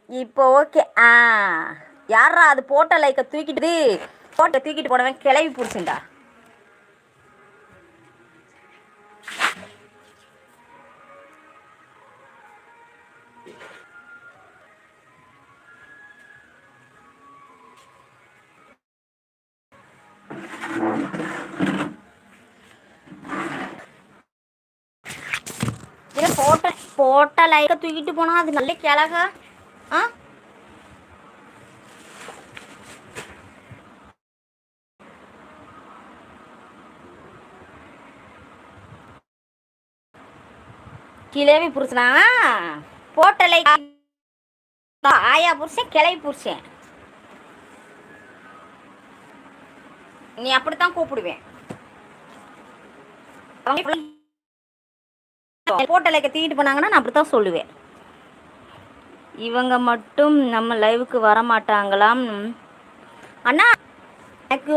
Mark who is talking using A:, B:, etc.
A: இப்போ ஓகே. யாரா அது போட்ட லைக்கை தூக்கிட்டு போனவன் கிளவி பிடிச்சிண்டா. போட்ட லைக்கை தூக்கிட்டு போனா அது நல்ல கிழகா. கிளவி புருஷனா போட்ட லைக் ஆயா புருஷன் கிளவி புருஷன். நீ அப்படித்தான் கூப்பிடுவேன். போட்ட லைக்கை தூக்கிட்டு போனாங்கன்னா நான் அப்படித்தான் சொல்லுவேன். இவங்க மட்டும் நம்ம லைவுக்கு வர மாட்டாங்களாம். அண்ணா எனக்கு